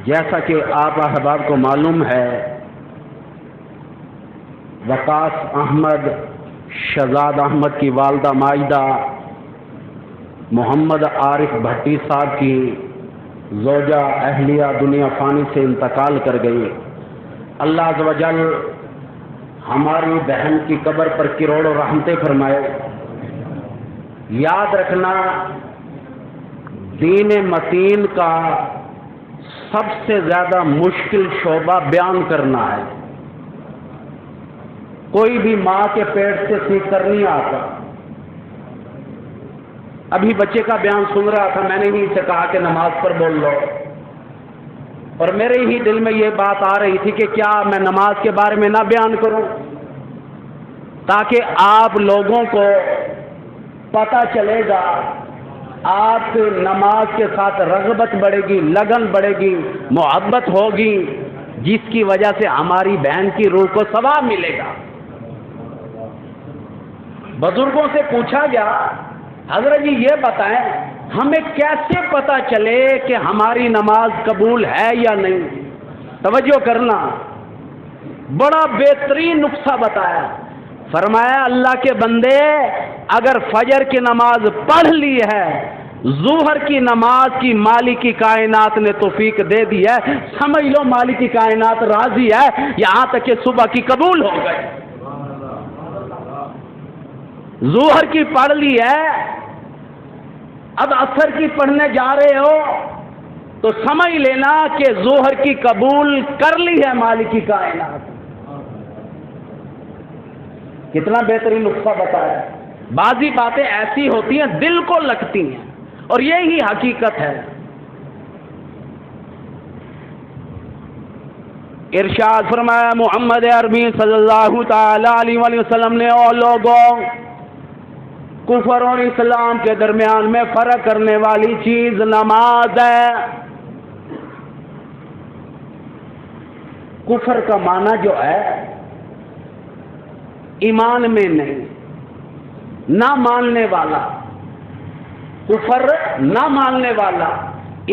جیسا کہ آپ احباب کو معلوم ہے، وقاص احمد شہزاد احمد کی والدہ ماجدہ محمد عارف بھٹی صاحب کی زوجہ اہلیہ دنیا فانی سے انتقال کر گئی۔ اللہ عز و جل ہماری بہن کی قبر پر کروڑوں رحمتیں فرمائے۔ یاد رکھنا، دین متین کا سب سے زیادہ مشکل شعبہ بیان کرنا ہے۔ کوئی بھی ماں کے پیٹ سے سیکھ کر نہیں آتا۔ ابھی بچے کا بیان سن رہا تھا، میں نے ہی سے کہا کہ نماز پر بول لو، اور میرے ہی دل میں یہ بات آ رہی تھی کہ کیا میں نماز کے بارے میں نہ بیان کروں، تاکہ آپ لوگوں کو پتہ چلے گا، آپ کی نماز کے ساتھ رغبت بڑھے گی، لگن بڑھے گی، محبت ہوگی، جس کی وجہ سے ہماری بہن کی روح کو ثواب ملے گا۔ بزرگوں سے پوچھا گیا، حضرت جی یہ بتائیں ہمیں کیسے پتہ چلے کہ ہماری نماز قبول ہے یا نہیں؟ توجہ کرنا، بڑا بہترین نسخہ بتایا۔ فرمایا اللہ کے بندے، اگر فجر کی نماز پڑھ لی ہے، ظہر کی نماز کی مالک کی کائنات نے توفیق دے دی ہے، سمجھ لو مالک کی کائنات راضی ہے، یہاں تک کہ صبح کی قبول ہو گئے۔ ظہر کی پڑھ لی ہے، اب عصر کی پڑھنے جا رہے ہو تو سمجھ لینا کہ ظہر کی قبول کر لی ہے مالک کی کائنات۔ کتنا بہترین نسخہ بتایا۔ بعضی باتیں ایسی ہوتی ہیں دل کو لگتی ہیں، اور یہی حقیقت ہے۔ ارشاد فرمایا محمد عربی صلی اللہ تعالی علیہ وآلہ وسلم نے، او لوگوں، کفر اور اسلام کے درمیان میں فرق کرنے والی چیز نماز ہے۔ کفر کا معنی جو ہے ایمان میں نہیں، نہ ماننے والا، کفر نہ ماننے والا،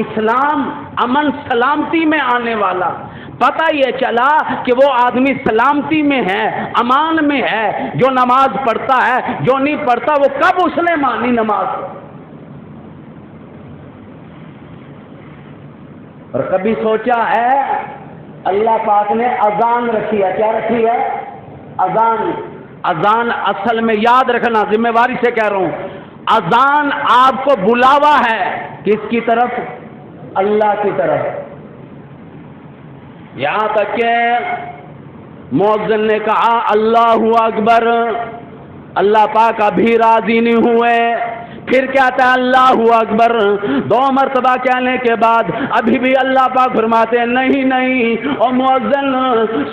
اسلام امن سلامتی میں آنے والا۔ پتہ یہ چلا کہ وہ آدمی سلامتی میں ہے، امان میں ہے، جو نماز پڑھتا ہے، جو نہیں پڑھتا وہ کب اس نے مانی نماز؟ اور کبھی سوچا ہے اللہ پاک نے اذان رکھی ہے، کیا رکھی ہے؟ اذان۔ اذان اصل میں یاد رکھنا، ذمہ داری سے کہہ رہا ہوں، اذان آپ کو بلاوا ہے، کس کی طرف؟ اللہ کی طرف۔ یہاں تک کہ مؤذن نے کہا اللہ اکبر، اللہ پاک ابھی راضی نہیں ہوئے، پھر کہتا ہے اللہ اکبر، 2 مرتبہ کہنے کے بعد ابھی بھی اللہ پاک فرماتے ہیں نہیں نہیں، اور مؤذن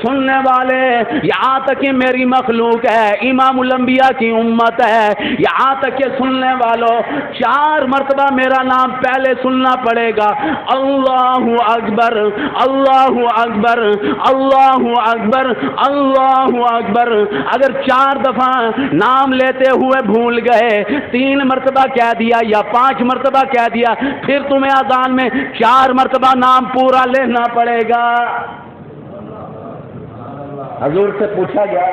سننے والے، یہاں تک کہ میری مخلوق ہے، امام الانبیاء کی امت ہے، یہاں تک کہ سننے والوں 4 مرتبہ میرا نام پہلے سننا پڑے گا، اللہ اکبر، اللہ اکبر، اللہ اکبر، اللہ اکبر۔ اگر 4 دفعہ نام لیتے ہوئے بھول گئے، 3 مرتبہ کہہ دیا یا 5 مرتبہ کہہ دیا، پھر تمہیں اذان میں 4 مرتبہ نام پورا لینا پڑے گا۔ حضور سے پوچھا گیا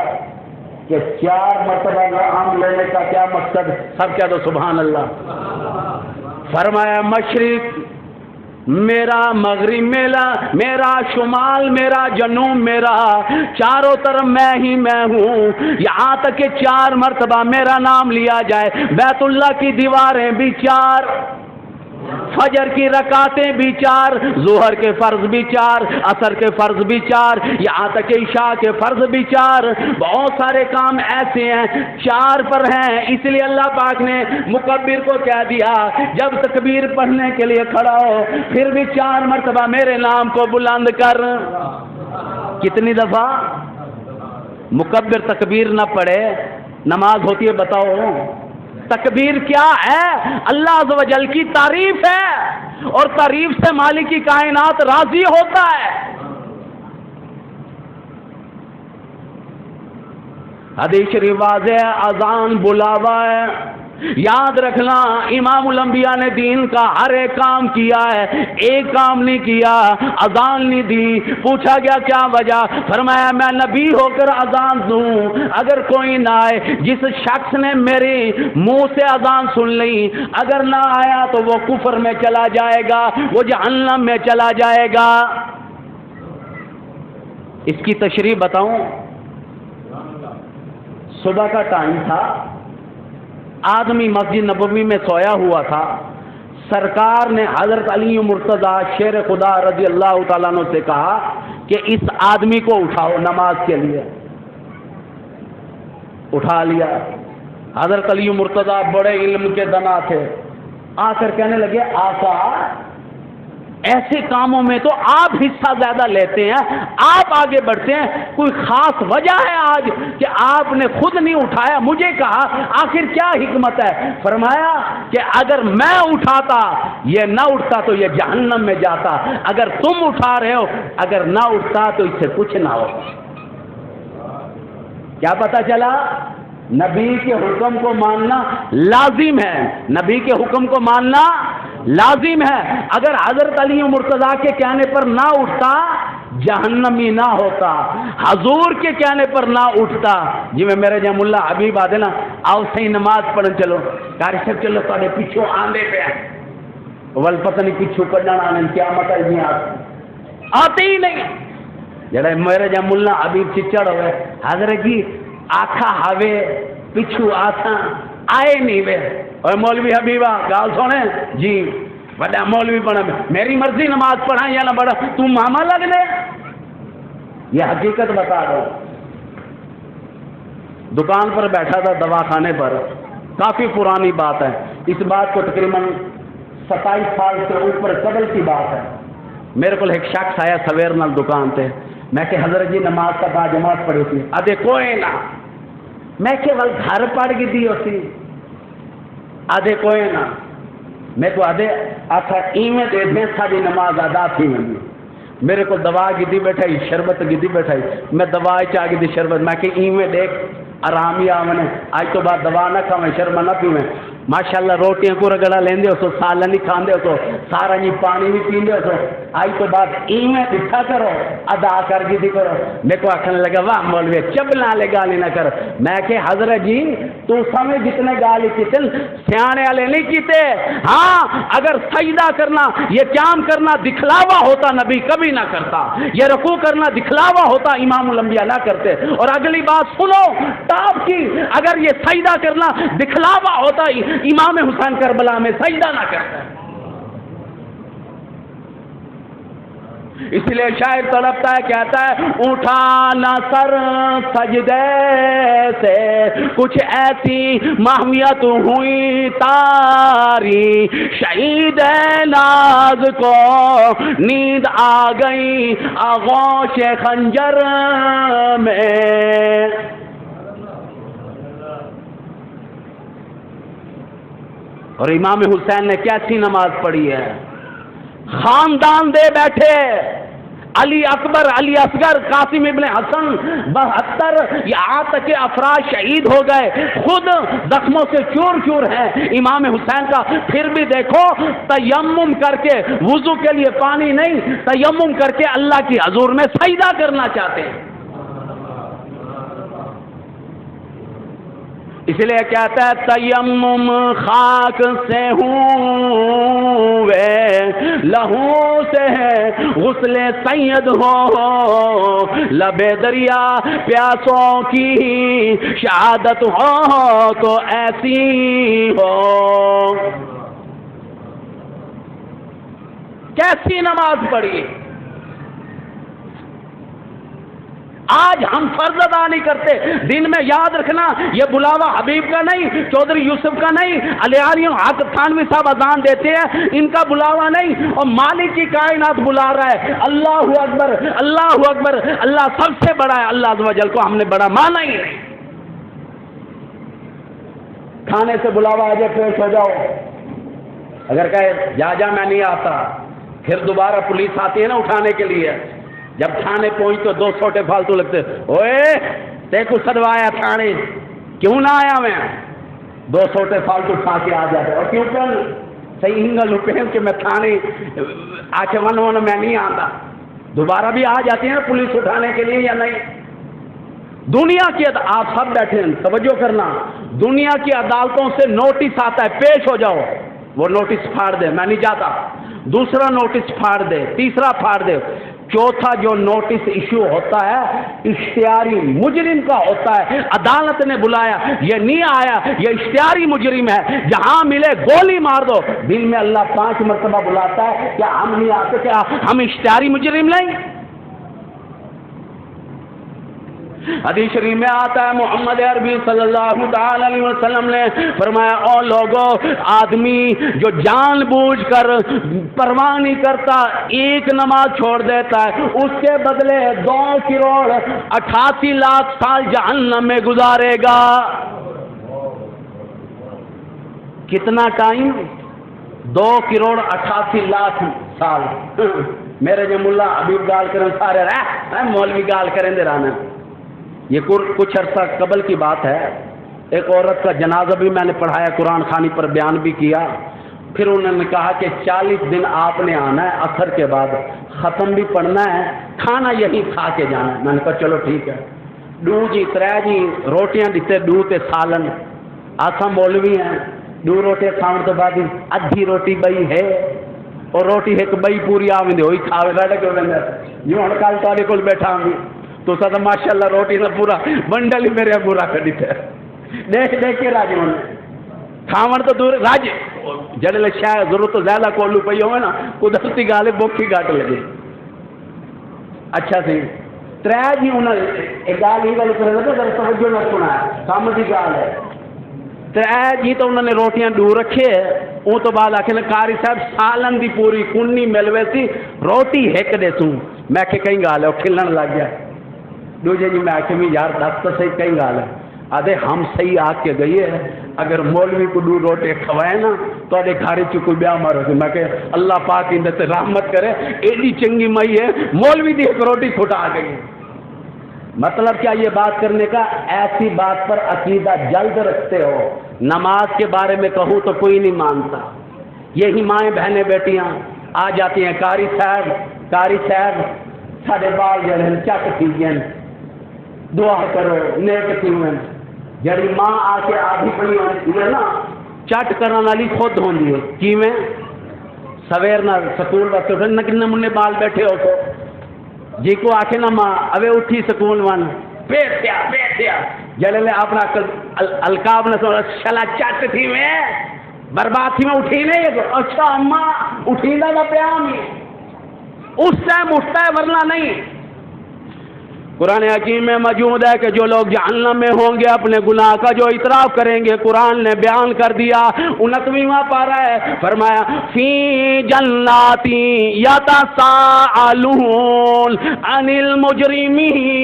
کہ 4 مرتبہ نام لینے کا کیا مقصد؟ سب کہہ دو سبحان اللہ۔ فرمایا مشرق میرا، مغرب میرا، میرا شمال میرا، جنوب میرا، چاروں طرف میں ہی میں ہوں، یہاں تک کہ 4 مرتبہ میرا نام لیا جائے، بیت اللہ کی دیواریں بھی 4، فجر کی رکعتیں بھی 4، ظہر کے فرض بھی 4، عصر کے فرض بھی 4، یہاں تک کہ عشاء کے فرض بھی 4۔ بہت سارے کام ایسے ہیں 4 پر ہیں، اس لیے اللہ پاک نے مکبر کو کہہ دیا جب تکبیر پڑھنے کے لیے کھڑا ہو پھر بھی 4 مرتبہ میرے نام کو بلند کر۔ کتنی دفعہ؟ مکبر تکبیر نہ پڑھے نماز ہوتی ہے؟ بتاؤ تکبیر کیا ہے؟ اللہ عز و جل کی تعریف ہے، اور تعریف سے مالک کی کائنات راضی ہوتا ہے۔ حدیث شریف واضح ہے، اذان بلاوا ہے، یاد رکھنا امام الانبیاء نے دین کا ہر ایک کام کیا ہے، ایک کام نہیں کیا، اذان نہیں دی۔ پوچھا گیا کیا وجہ؟ فرمایا میں نبی ہو کر اذان دوں، اگر کوئی نہ آئے، جس شخص نے میرے منہ سے اذان سن لی اگر نہ آیا تو وہ کفر میں چلا جائے گا، وہ جہنم میں چلا جائے گا۔ اس کی تشریح بتاؤں، صبح کا ٹائم تھا، آدمی مسجد نبوی میں سویا ہوا تھا، سرکار نے حضرت علی مرتضیٰ شیر خدا رضی اللہ تعالیٰ عنہ سے کہا کہ اس آدمی کو اٹھاؤ نماز کے لیے۔ اٹھا لیا۔ حضرت علی مرتضیٰ بڑے علم کے دانا تھے، آ کر کہنے لگے آقا ایسے کاموں میں تو آپ حصہ زیادہ لیتے ہیں، آپ آگے بڑھتے ہیں، کوئی خاص وجہ ہے آج کہ آپ نے خود نہیں اٹھایا، مجھے کہا، آخر کیا حکمت ہے؟ فرمایا کہ اگر میں اٹھاتا یہ نہ اٹھتا تو یہ جہنم میں جاتا، اگر تم اٹھا رہے ہو اگر نہ اٹھتا تو اس سے کچھ نہ ہو۔ کیا پتہ چلا؟ نبی کے حکم کو ماننا لازم ہے، نبی کے حکم کو ماننا لازم ہے۔ اگر حضرت علی مرتضیٰ کے کہنے پر نہ اٹھتا جہنمی نہ ہوتا، حضور کے کہنے پر نہ اٹھتا۔ جی میں میرے جہاں ملا حبیب آدھے نا آؤ صحیح نماز پڑھن چلو، کاری سب چلو تھوڑے پیچھو آندے پہ ول پتہ نہیں پیچھو کڈن آنے قیامت نہیں آتے ہی نہیں۔ جڑے میرے جہاں ملا حبیب چچڑ ہوئے حضرت جی آکھا ہوے پچھو آساں آئے نہیں وے، اور مولوی حبیبہ گال سونے جی بڑا مولوی پڑھا میری مرضی نماز پڑھا یا نہ پڑھا تم ماما لگ دے۔ یہ حقیقت بتا رہا ہوں۔ دکان پر بیٹھا تھا دواخانے پر، کافی پرانی بات ہے، اس بات کو تقریباً 27 سال سے اوپر قبل کی بات ہے۔ میرے کو ایک شخص آیا سویر نال دکان تے، میں کہ حضرت جی نماز کا با جماعت پڑھی تھی، ادے کوئی نہ، میں کہ ول گھر پڑھ گئی دی ہوتی، ادے کوئی نہ، میں کو ادے آخا ایویں دے دیں ساری نماز ادا تھی میں میرے کو دوا گدی بیٹھائی شربت گدی بیٹھائی، میں دوا چاہ گدی شربت، میں کہ ایویں دیکھ آرام آ میں آج تو بعد دوا نہ کھاویں شرما نہ پیویں، ماشاءاللہ روٹیاں کو رگڑا لیندے ہو سو سالن نہیں کھاندے ہو سو سارا جی پانی بھی پیندے ہو سو، آج تو بعد ایویں دکھا کرو ادا کر گدی کرو۔ میرے کو آخنے لگا واہ مولوی چبلا لے گالی نہ کر، میں کہ حضرت جی تو سمجھ جتنے گالی کیتے سیانے والے نہیں کیتے، ہاں اگر سجدہ کرنا یہ قیام کرنا دکھلاوا ہوتا نبی کبھی نہ کرتا، یہ رکوع کرنا دکھلاوا ہوتا امام الانبیاء نہ کرتے۔ اور اگلی بات سنو ٹاپ کی، اگر یہ سجدہ کرنا دکھلاوا ہوتا امام حسین کربلا میں سجدہ نہ کرتا۔ اس لیے شاعر تڑپتا ہے کہتا ہے اٹھا نہ سر سجدے سے کچھ ایسی محویت ہوئی تاری، شہید ناز کو نیند آ گئی آغوش خنجر میں۔ اور امام حسین نے کیسی نماز پڑھی ہے، خاندان دے بیٹھے، علی اکبر علی اصغر قاسم ابن حسن 72 یہاں تک کہ افراد شہید ہو گئے، خود زخموں سے چور چور ہیں امام حسین کا، پھر بھی دیکھو تیمم کر کے، وضو کے لیے پانی نہیں، تیمم کر کے اللہ کی حضور میں سجدہ کرنا چاہتے ہیں۔ اس لیے کہتا ہے تیمم خاک سے ہوں لہو سے غسل سید ہو، لبے دریا پیاسوں کی شہادت ہو تو ایسی ہو۔ کیسی نماز پڑھی؟ آج ہم فرض ادا نہیں کرتے۔ دن میں یاد رکھنا یہ بلاوا حبیب کا نہیں، چودھری یوسف کا نہیں، علی حق تھانوی صاحب اذان دیتے ہیں ان کا بلاوا نہیں، اور مالک کی کائنات بلا رہا ہے، اللہ اکبر اللہ اکبر، اللہ سب سے بڑا ہے، اللہ عز و جل کو ہم نے بڑا مانا ہی نہیں۔ کھانے سے بلاوا آجے پیش ہو جاؤ، اگر کہے جا میں نہیں آتا، پھر دوبارہ پولیس آتی ہے نا اٹھانے کے لیے، جب تھانے پہنچ تو 2 چھوٹے فالتو لگتے، اوئے تے کو سدوایا تھانے کیوں نہ آیا میں؟ 2 سوٹے فالتو کھا کے آ جاتے اور کیوں کر صحیح ہنگل روپے کہ میں کھانے آچمن ہونا میں نہیں آتا، دوبارہ بھی آ جاتی ہیں پولیس اٹھانے کے لیے یا نہیں؟ دنیا کی آپ سب بیٹھے ہیں توجہ کرنا، دنیا کی عدالتوں سے نوٹس آتا ہے پیش ہو جاؤ، وہ نوٹس پھاڑ دے میں نہیں جاتا، دوسرا نوٹس پھاڑ دے، تیسرا پھاڑ دے، چوتھا جو نوٹس ایشو ہوتا ہے اشتہاری مجرم کا ہوتا ہے، عدالت نے بلایا یہ نہیں آیا یہ اشتہاری مجرم ہے، جہاں ملے گولی مار دو۔ دن میں اللہ 5 مرتبہ بلاتا ہے، کیا ہم نہیں آتے؟ کیا ہم اشتہاری مجرم نہیں؟ حدیث شریف میں آتا ہے محمد عربی صلی اللہ تعالی علیہ وسلم نے فرمایا او لوگو، آدمی جو جان بوجھ کر پرواہ نہیں کرتا ایک نماز چھوڑ دیتا ہے، اس کے بدلے 2 کروڑ 88 لاکھ سال جہنم میں گزارے گا۔ کتنا ٹائم؟ 2 کروڑ 88 لاکھ سال۔ میرے جو ملا ابھی گال کریں سارے رہے مولوی گال کریں دے رانا، یہ کچھ عرصہ قبل کی بات ہے، ایک عورت کا جنازہ بھی میں نے پڑھایا، قرآن خوانی پر بیان بھی کیا، پھر انہوں نے کہا کہ 40 دن آپ نے آنا ہے، عصر کے بعد ختم بھی پڑھنا ہے، کھانا یہی کھا کے جانا ہے۔ میں نے کہا چلو ٹھیک ہے، 2 جی 3 جی روٹیاں دیتے، 2 تے سالن، آسا مولوی ہیں 2 روٹیاں کھاؤں تو بعد ادھی روٹی بئی ہے اور روٹی ایک بئی پوری آویں ہوئی کھاوے بیٹھے کیوں بندہ یوں ہن کل تہاڈے کول بیٹھا ہوں تو سا ماشاءاللہ روٹی نہ پورا بنڈل ہی میرے پورا کر دیتے دیکھ دیکھ کے راج ہونے کھاون تو دور راج جڑے شاید ضرورت تو زیادہ کولو پئی ہوئے نا قدرتی گال بوکھی گھٹ لگے۔ اچھا سی 3 جی انہوں ایک گال ہی گل کرے تو ذرا توجہ نہ سنا ہے کام کی گال ہے 3 جی تو انہوں نے روٹیاں دور رکھے وہ تو بعد آخر کاری صاحب سالن دی پوری کنی ملوے سی روٹی ایک دے سوں میں کہ کہیں گال ہے وہ کھلن لگ گیا دوجے جی میں آخر میں یار 10 تو صحیح کہیں گال ہے آدھے ہم صحیح آ کے گئی ہے اگر مولوی کو 2 روٹے کھوائے نا تو آدھے گھاری چکو بیا مارو سی میں کہ اللہ پاک اندر سے رحمت کرے ایڈی چنگی مئی ہے مولوی دی ایک روٹی کھٹا گئی۔ مطلب کیا یہ بات کرنے کا ایسی بات پر عقیدہ جلد رکھتے ہو نماز کے بارے میں کہوں تو کوئی نہیں مانتا یہی مائیں بہنیں بیٹیاں آ جاتی ہیں کاری صاحب ساڑھے بال جڑے چک تھی دعا کرو نیک تھی جڑی ماں آ کے آدھی پڑی ہوتی ہے نا چٹ کرنے والی خود ہوندی ہے کی میں سویر نہ سکول وقت نہ کنے منہ بال بیٹھے ہو تو جی کو آخے نا ماں اوے اٹھی سکون ون پیٹیا جلے لے اپنا القاب نہ سوڑا شلا چٹ تھی میں برباد تھی میں اٹھی نہیں ہے اچھا اماں اٹھی دا پیام اس ٹائم اٹھتا ہے ورنہ نہیں۔ قرآن حکیم میں موجود ہے کہ جو لوگ جہنم میں ہوں گے اپنے گناہ کا جو اعتراف کریں گے قرآن نے بیان کر دیا 29واں پارہ ہے فرمایا فی جناتی یتساءلون عن المجرمین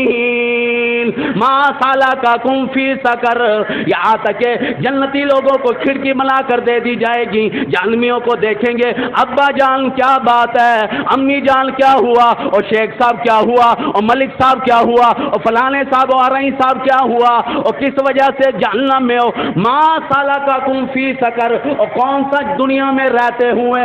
ما سلککم فی سقر یہاں تک کہ جنتی لوگوں کو کھڑکی بنا کر دے دی جائے گی جہنمیوں کو دیکھیں گے ابا جان کیا بات ہے امی جان کیا ہوا اور شیخ صاحب کیا ہوا اور ملک صاحب کیا ہوا اور فلانے صاحب اور رئی صاحب کیا ہوا اور کس وجہ سے جہنم میں ہو ما سلککم فی سقر اور کون سا دنیا میں رہتے ہوئے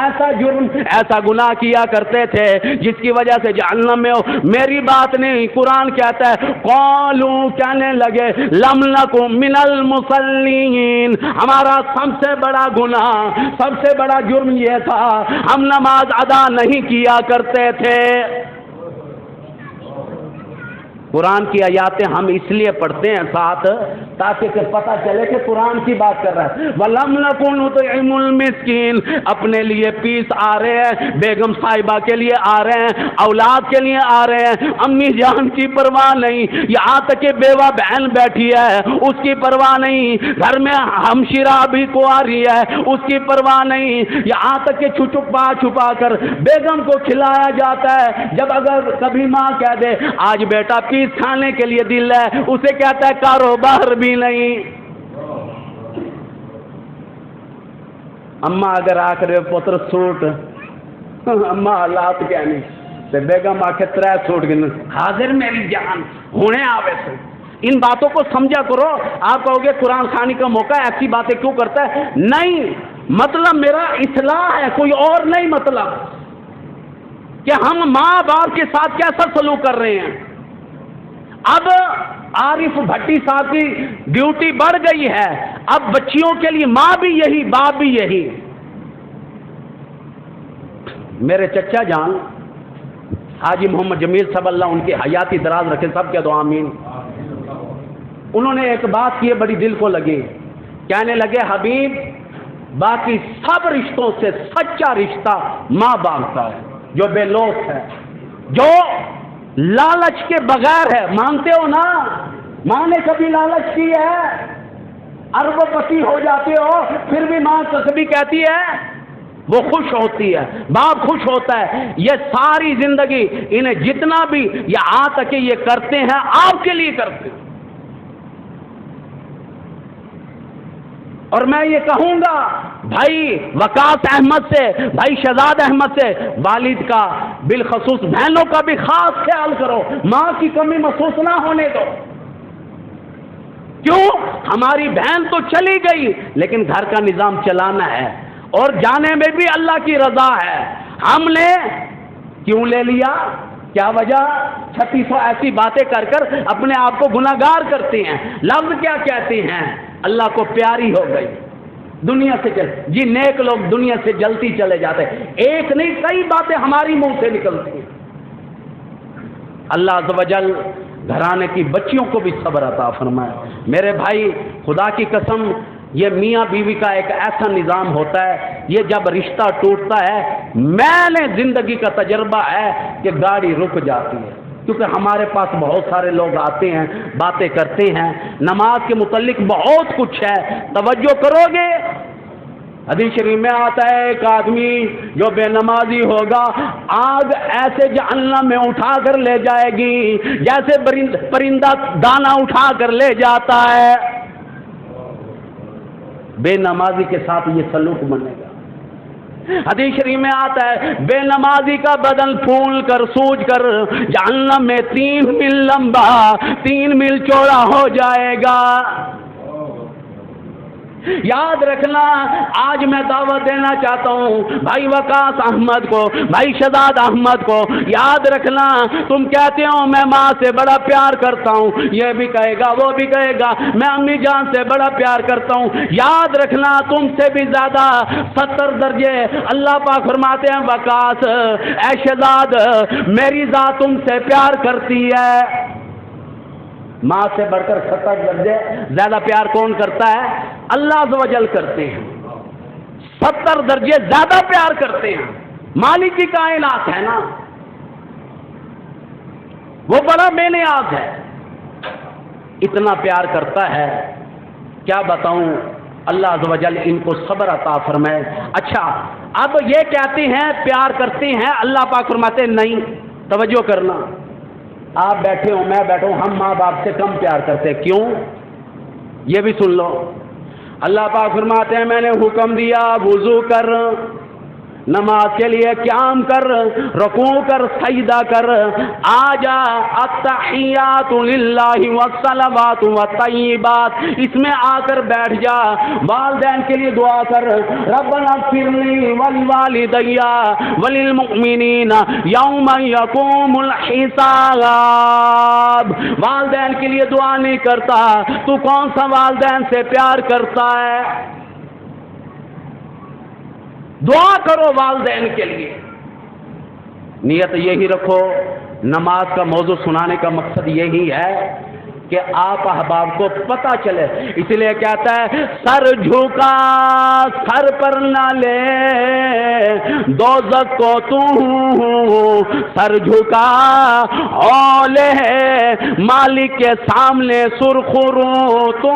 ایسا جرم ایسا گناہ کیا کرتے تھے جس کی وجہ سے جہنم میں ہو۔ میری بات نہیں قرآن کہتا ہے قالوا کہنے لگے لم نکن من المصلین ہمارا سب سے بڑا گناہ سب سے بڑا جرم یہ تھا ہم نماز ادا نہیں کیا کرتے تھے۔ قرآن کی آیاتیں ہم اس لیے پڑھتے ہیں ساتھ تاکہ کہ پتہ چلے کہ قرآن کی بات کر رہا ہے وَلَمْ نَكُنْ نُطْعِمُ الْمِسْكِينَ اپنے لیے پیس آ رہے ہیں بیگم صاحبہ کے لیے آ رہے ہیں اولاد کے لیے آ رہے ہیں امی جان کی پرواہ نہیں یہاں تک کہ بیوہ بہن بیٹھی ہے اس کی پرواہ نہیں گھر میں ہمشیرہ بھی کو آ رہی ہے اس کی پرواہ نہیں یہاں تک کہ چھپا کر بیگم کو کھلایا جاتا ہے جب اگر کبھی ماں کہہ دے آج بیٹا پیس کھانے کے لیے دل ہے اسے کہتا ہے کاروبار بھی نہیں۔ اماں اگر آ کر پتر سوٹ اماں حالات کیا نہیں تے بیگم آ کے 3 سوٹ گن حاضر میری جان ہونے آوے سے ان باتوں کو سمجھا کرو. آپ کہو گے قرآن خوانی کا موقع ہے ایسی باتیں کیوں کرتا ہے؟ نہیں، مطلب میرا اصلاح ہے، کوئی اور نہیں. مطلب کہ ہم ماں باپ کے ساتھ کیسا سلوک کر رہے ہیں. اب عارف بھٹی صاحب کی ڈیوٹی بڑھ گئی ہے، اب بچیوں کے لیے ماں بھی یہی، باپ بھی یہی. میرے چچا جان حاجی محمد جمیل صاحب، اللہ ان کی حیاتی دراز رکھے، سب کے دعا آمین. انہوں نے ایک بات کی بڑی دل کو لگی. کہنے لگے حبیب، باقی سب رشتوں سے سچا رشتہ ماں باپ کا ہے، جو بے لوث ہے، جو لالچ کے بغیر ہے. مانتے ہو نا؟ ماں نے کبھی لالچ کی ہے؟ ارب پتی ہو جاتے ہو پھر بھی ماں کبھی کہتی ہے؟ وہ خوش ہوتی ہے، باپ خوش ہوتا ہے. یہ ساری زندگی انہیں جتنا بھی یہاں تک کہ یہ کرتے ہیں آپ کے لیے کرتے ہیں. اور میں یہ کہوں گا بھائی وقاص احمد سے، بھائی شہزاد احمد سے، والد کا بالخصوص بہنوں کا بھی خاص خیال کرو، ماں کی کمی محسوس نہ ہونے دو. کیوں؟ ہماری بہن تو چلی گئی لیکن گھر کا نظام چلانا ہے، اور جانے میں بھی اللہ کی رضا ہے. ہم نے کیوں لے لیا؟ کیا وجہ؟ 3600 ایسی باتیں کر کر اپنے آپ کو گناہگار کرتے ہیں. لفظ کیا کہتے ہیں؟ اللہ کو پیاری ہو گئی، دنیا سے چل. جی نیک لوگ دنیا سے جلتی چلے جاتے ہیں، ایک نہیں کئی باتیں ہماری منہ سے نکلتی ہیں. اللہ عز و جل گھرانے کی بچیوں کو بھی صبر عطا فرمائے. میرے بھائی خدا کی قسم، یہ میاں بیوی کا ایک ایسا نظام ہوتا ہے، یہ جب رشتہ ٹوٹتا ہے، میں نے زندگی کا تجربہ ہے کہ گاڑی رک جاتی ہے. کیونکہ ہمارے پاس بہت سارے لوگ آتے ہیں، باتیں کرتے ہیں، نماز کے متعلق بہت کچھ ہے. توجہ کرو گے؟ حدیث شریف میں آتا ہے ایک آدمی جو بے نمازی ہوگا آگ ایسے جہنم میں اٹھا کر لے جائے گی جیسے پرندہ دانا اٹھا کر لے جاتا ہے. بے نمازی کے ساتھ یہ سلوک بنے گا. حدیث شریف میں آتا ہے بے نمازی کا بدن پھول کر سوج کر جہنم میں 3 میل لمبا 3 میل چوڑا ہو جائے گا. یاد رکھنا، آج میں دعوت دینا چاہتا ہوں بھائی وقاص احمد کو، بھائی شہزاد احمد کو. یاد رکھنا، تم کہتے ہو میں ماں سے بڑا پیار کرتا ہوں، یہ بھی کہے گا وہ بھی کہے گا میں امی جان سے بڑا پیار کرتا ہوں. یاد رکھنا تم سے بھی زیادہ 70 درجے اللہ پاک فرماتے ہیں وقاص اے شہزاد میری ذات تم سے پیار کرتی ہے. ماں سے بڑھ کر 70 درجے زیادہ پیار کون کرتا ہے؟ اللہ عز و جل کرتے ہیں. 70 درجے زیادہ پیار کرتے ہیں. مالک کی کائنات ہے نا، وہ بڑا بے نیاز ہے، اتنا پیار کرتا ہے. کیا بتاؤں، اللہ عز و جل ان کو صبر عطا فرمائے. اچھا اب یہ کہتے ہیں پیار کرتے ہیں، اللہ پاک فرماتے ہیں نہیں. توجہ کرنا، آپ بیٹھے ہو میں بیٹھا ہوں، ہم ماں باپ سے کم پیار کرتے ہیں. کیوں؟ یہ بھی سن لو. اللہ پاک فرماتے ہیں میں نے حکم دیا وضو کر، نماز کے لیے قیام کر، رکوع کر، سجدہ کر، آجا التحیات للہ والصلوات والطیبات، اس میں آ کر بیٹھ جا. والدین کے لیے دعا کر، ربنا اغفر لی ولوالدی وللمؤمنین یوم یقوم الحساب. والدین کے لیے دعا نہیں کرتا تو کون سا والدین سے پیار کرتا ہے؟ دعا کرو والدین کے لیے. نیت یہی رکھو. نماز کا موضوع سنانے کا مقصد یہی ہے کہ آپ احباب کو پتہ چلے. اس لیے کہتا ہے سر جھکا سر پر نہ لے دوزخ کو تو، سر جھکا اولے مالک کے سامنے سرخرو تو.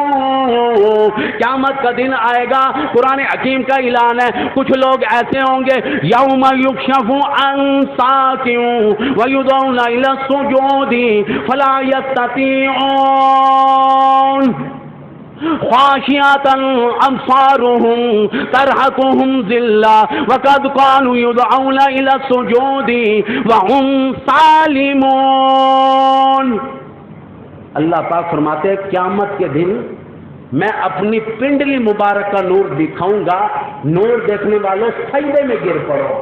قیامت کا دن آئے گا، قرآن حکیم کا اعلان ہے، کچھ لوگ ایسے ہوں گے یوم یکشف عن ساق ویدعون الی السجود فلا یستطیعون خاشعۃ ابصارهم ترهقهم ذلة وقد كانوا يدعون الى السجود وهم سالمون. اللہ پاک فرماتے ہیں قیامت کے دن میں اپنی پنڈلی مبارک کا نور دکھاؤں گا، نور دیکھنے والوں سجدے میں گر پڑو۔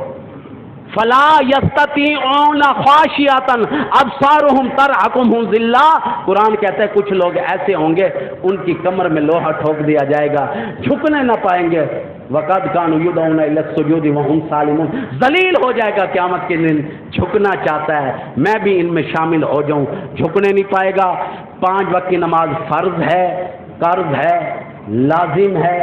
فلا یستطیعون خاشعۃ ابصارهم ترہقهم ذلہ، قرآن کہتا ہے کچھ لوگ ایسے ہوں گے ان کی کمر میں لوہا ٹھوک دیا جائے گا، جھکنے نہ پائیں گے۔ وقد كانوا يدعون الى السجود وهم سالمون، ذلیل ہو جائے گا قیامت کے دن، جھکنا چاہتا ہے میں بھی ان میں شامل ہو جاؤں، جھکنے نہیں پائے گا۔ 5 وقت کی نماز فرض ہے، قرض ہے، لازم ہے،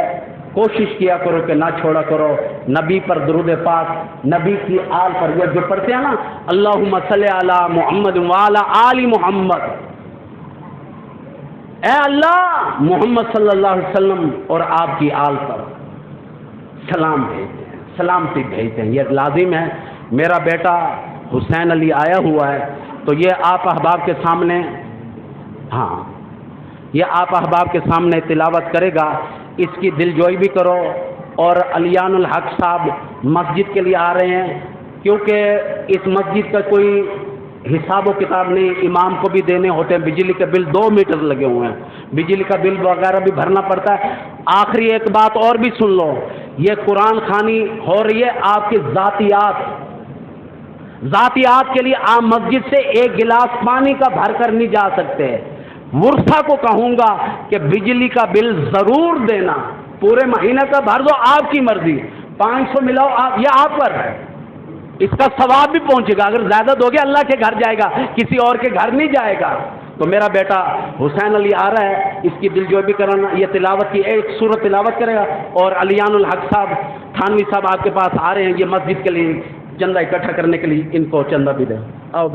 کوشش کیا کرو کہ نہ چھوڑا کرو۔ نبی پر درود پاک، نبی کی آل پر، یہ جو پڑھتے ہیں نا اللہم صلی علی محمد وعلی آل محمد، اے اللہ محمد صلی اللہ علیہ وسلم اور آپ کی آل پر سلام بھیجتے ہیں، سلامتی بھیجتے ہیں، یہ لازم ہے۔ میرا بیٹا حسین علی آیا ہوا ہے تو یہ آپ احباب کے سامنے، ہاں یہ آپ احباب کے سامنے تلاوت کرے گا، اس کی دل جوئی بھی کرو۔ اور علیان الحق صاحب مسجد کے لیے آ رہے ہیں، کیونکہ اس مسجد کا کوئی حساب و کتاب نہیں، امام کو بھی دینے ہوتے ہیں، بجلی کے بل 2 میٹر لگے ہوئے ہیں، بجلی کا بل وغیرہ بھی بھرنا پڑتا ہے۔ آخری ایک بات اور بھی سن لو، یہ قرآن خوانی ہو رہی ہے آپ کی ذاتیات کے لیے آپ مسجد سے 1 گلاس پانی کا بھر کر نہیں جا سکتے۔ ورثہ کو کہوں گا کہ بجلی کا بل ضرور دینا، پورے مہینے کا بھر دو، آپ کی مرضی، 500 ملاؤ آپ، یہ آپ پر ہے، اس کا ثواب بھی پہنچے گا، اگر زیادہ دو گے اللہ کے گھر جائے گا، کسی اور کے گھر نہیں جائے گا۔ تو میرا بیٹا حسین علی آ رہا ہے، اس کی دل جو بھی کرانا، یہ تلاوت کی ایک سورت تلاوت کرے گا، اور علیان الحق صاحب تھانوی صاحب آپ کے پاس آ رہے ہیں، یہ مسجد کے لیے چندہ اکٹھا کرنے کے لیے، ان کو چندہ بھی دیں۔ آؤ